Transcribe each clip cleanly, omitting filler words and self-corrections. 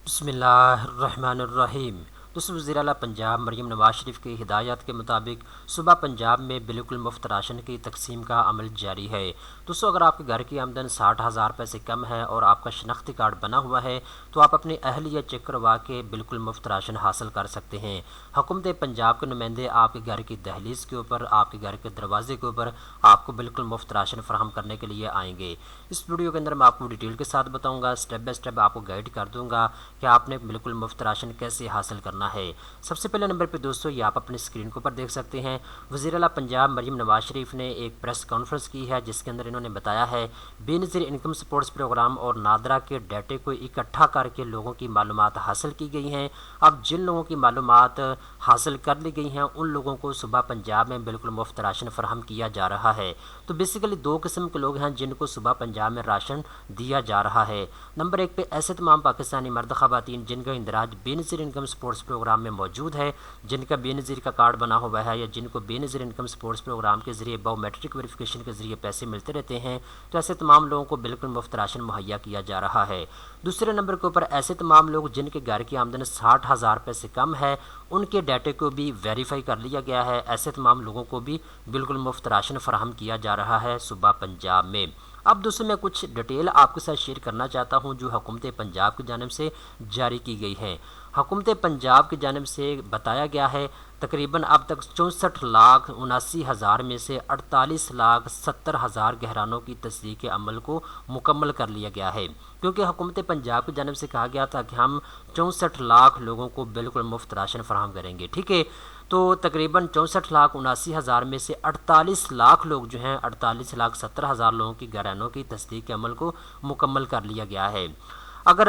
بسم اللہ الرحمن الرحیم۔ دوستو، وزیر اعلیٰ پنجاب مریم نواز شریف کی ہدایات کے مطابق صبح پنجاب میں بالکل مفت راشن کی تقسیم کا عمل جاری ہے۔ دوستو، اگر آپ کے گھر کی آمدن 60,000 روپے سے کم ہے اور آپ کا شناختی کارڈ بنا ہوا ہے تو آپ اپنی اہلیت چیک کروا کے بالکل مفت راشن حاصل کر سکتے ہیں۔ حکومت پنجاب کے نمائندے آپ کے گھر کی دہلیز کے اوپر، آپ کے گھر کے دروازے کے اوپر آپ کو بالکل مفت راشن فراہم کرنے کے لیے آئیں گے۔ اس ویڈیو کے اندر میں آپ کو ڈیٹیل کے ساتھ بتاؤں گا، اسٹیپ بائی اسٹیپ آپ کو گائیڈ کر دوں گا کہ آپ نے بالکل مفت راشن کیسے حاصل کرنا ہے۔ سب سے پہلے نمبر پہ دوستو، یہ آپ اپنی اسکرین کے اوپر دیکھ سکتے ہیں، وزیر اعلیٰ پنجاب مریم نواز شریف نے ایک پریس کانفرنس کی ہے جس کے اندر انہوں نے بتایا ہے بے نظیر انکم سپورٹس پروگرام اور نادرا کے ڈیٹے کو اکٹھا کر کے لوگوں کی معلومات حاصل کی گئی ہیں۔ اب جن لوگوں کی معلومات حاصل کر لی گئی ہیں ان لوگوں کو صبح پنجاب میں بالکل مفت راشن فراہم کیا جا رہا ہے۔ تو بیسیکلی دو قسم کے لوگ ہیں جن کو صبح پنجاب میں راشن دیا جا رہا ہے۔ نمبر ایک پہ ایسے تمام پاکستانی مرد خواتین جن کا اندراج بے نظیر انکم سپورٹس پروگرام میں موجود ہے، جن کا بے نظیر کا کارڈ بنا ہوا ہے یا جن کو بے نظیر انکم سپورٹس پروگرام کے ذریعے بایو میٹرک ویریفیکیشن کے ذریعے پیسے ملتے رہتے ہیں، تو ایسے تمام لوگوں کو بالکل مفت راشن مہیا کیا جا رہا ہے۔ دوسرے نمبر کے اوپر ایسے تمام لوگ جن کے گھر کی آمدن 60,000 روپے سے کم ہے، ان کے ڈیٹے کو بھی ویریفائی کر لیا گیا ہے۔ ایسے تمام لوگوں کو بھی بالکل مفت راشن فراہم کیا جا رہا ہے صبح پنجاب میں۔ اب دوستوں، میں کچھ ڈیٹیل آپ کے ساتھ شیئر کرنا چاہتا ہوں جو حکومت پنجاب کی جانب سے جاری کی گئی ہے۔ حکومت پنجاب کی جانب سے بتایا گیا ہے تقریباً اب تک 64,79,000 میں سے 48,70,000 گہرانوں کی تصدیق کے عمل کو مکمل کر لیا گیا ہے، کیونکہ حکومت پنجاب کی جانب سے کہا گیا تھا کہ ہم 64 لاکھ لوگوں کو بالکل مفت راشن فراہم کریں گے، ٹھیک ہے۔ تو تقریباً 64,79,000 میں سے 48 لاکھ لوگ جو ہیں 48,70,000 لوگوں کی گھرانوں کی تصدیق کے عمل کو مکمل کر لیا گیا ہے۔ اگر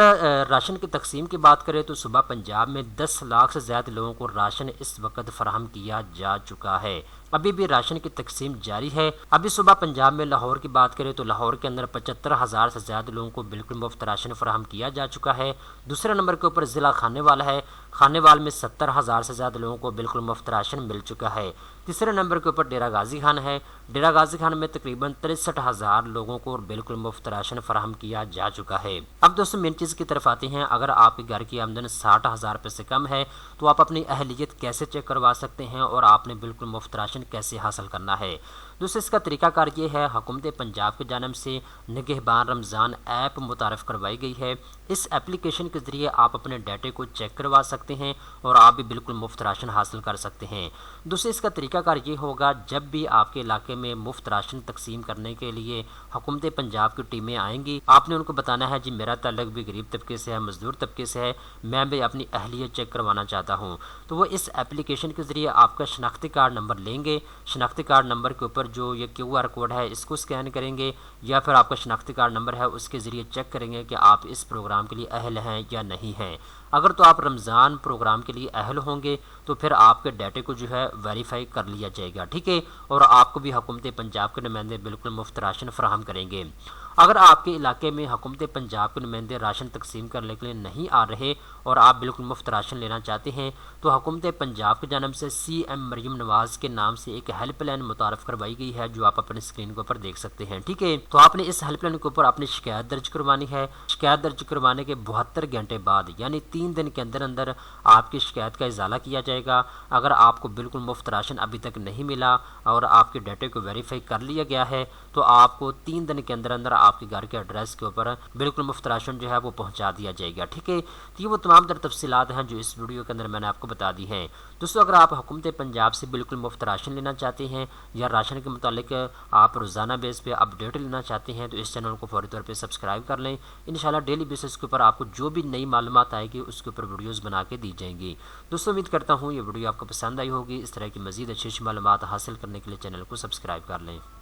راشن کی تقسیم کی بات کریں تو صبح پنجاب میں 10 لاکھ سے زیادہ لوگوں کو راشن اس وقت فراہم کیا جا چکا ہے۔ ابھی بھی راشن کی تقسیم جاری ہے۔ ابھی صبح پنجاب میں لاہور کی بات کریں تو لاہور کے اندر 75,000 سے زیادہ لوگوں کو بالکل مفت راشن فراہم کیا جا چکا ہے۔ دوسرے نمبر کے اوپر ضلع خانے والا ہے، خانے وال میں 70,000 سے زیادہ لوگوں کو بالکل مفت راشن مل چکا ہے۔ تیسرے نمبر کے اوپر ڈیرہ غازی خان ہے، ڈیرہ غازی خان میں تقریباً 63,000 لوگوں کو بالکل مفت راشن فراہم کیا جا چکا ہے۔ اب دوستوں، مین چیز کی طرف آتے ہیں۔ اگر آپ کے گھر کی آمدن 60,000 روپے سے کم ہے تو آپ اپنی اہلیت کیسے چیک کروا سکتے ہیں اور آپ نے بالکل مفت راشن کیسے حاصل کرنا ہے؟ دوستوں، اس کا طریقہ کار یہ ہے، حکومت پنجاب کی جانب سے نگہبان رمضان ایپ متعارف کروائی گئی ہے۔ اس ایپلیکیشن کے ذریعے آپ اپنے ڈیٹے کو چیک کروا سکتے ہیں اور آپ بھی بالکل مفت راشن حاصل کر سکتے ہیں۔ دوستوں، اس کا طریقہ کار یہ ہوگا، جب بھی آپ کے علاقے میں مفت راشن تقسیم کرنے کے لیے حکومت پنجاب کی ٹیمیں آئیں گی، آپ نے ان کو بتانا ہے جی میرا تعلق بھی غریب طبقے سے ہے، مزدور طبقے سے ہے، میں بھی اپنی اہلیت چیک کروانا چاہتا ہوں، تو وہ اس ایپلیکیشن کے ذریعے آپ کا شناختی کارڈ نمبر لیں گے۔ شناختی کارڈ نمبر کے اوپر جو یہ QR کوڈ ہے اس کو اسکین کریں گے یا پھر آپ کا شناختی کارڈ نمبر ہے اس کے ذریعے چیک کریں گے کہ آپ اس پروگرام کے لیے اہل ہیں یا نہیں ہیں۔ اگر تو آپ رمضان پروگرام کے لیے اہل ہوں گے تو پھر آپ کے ڈیٹے کو جو ہے ویریفائی کر لیا جائے گا، ٹھیک ہے، اور آپ کو بھی حکومت پنجاب کے نمائندے بالکل مفت راشن فراہم کریں گے۔ اگر آپ کے علاقے میں حکومت پنجاب کے نمائندے راشن تقسیم کرنے کے لیے نہیں آ رہے اور آپ بالکل مفت راشن لینا چاہتے ہیں تو حکومت پنجاب کی جانب سے CM مریم نواز کے نام سے ایک ہیلپ لائن متعارف کروائی گئی ہے جو آپ اپنے اسکرین کے اوپر دیکھ سکتے ہیں، ٹھیک ہے۔ تو آپ نے اس ہیلپ لائن کے اوپر اپنی شکایت درج کروانی ہے۔ شکایت درج کروانے کے 72 گھنٹے بعد یعنی 3 دن کے اندر اندر آپ کی شکایت کا ازالہ کیا جائے گا۔ اگر آپ کو بالکل مفت راشن ابھی تک نہیں ملا اور آپ کے ڈیٹے کو ویریفائی کر لیا گیا ہے تو آپ کو 3 دن کے اندر اندر آپ کے گھر کے ایڈریس کے اوپر بالکل مفت راشن جو ہے وہ پہنچا دیا جائے گا، ٹھیک ہے۔ تو یہ وہ تمام تر تفصیلات ہیں جو اس ویڈیو کے اندر میں نے آپ کو بتا دی ہیں۔ دوستو، اگر آپ حکومت پنجاب سے بالکل مفت راشن لینا چاہتے ہیں یا راشن کے متعلق آپ روزانہ بیس پہ اپڈیٹ لینا چاہتے ہیں تو اس چینل کو فوری طور پہ سبسکرائب کر لیں۔ انشاءاللہ ڈیلی بیسس کے اوپر آپ کو جو بھی نئی معلومات آئے گی اس کے اوپر ویڈیوز بنا کے دی جائیں گی۔ دوستو، امید کرتا ہوں یہ ویڈیو آپ کو پسند آئی ہوگی۔ اس طرح کی مزید اچھی معلومات حاصل کرنے کے لیے چینل کو سبسکرائب کر لیں۔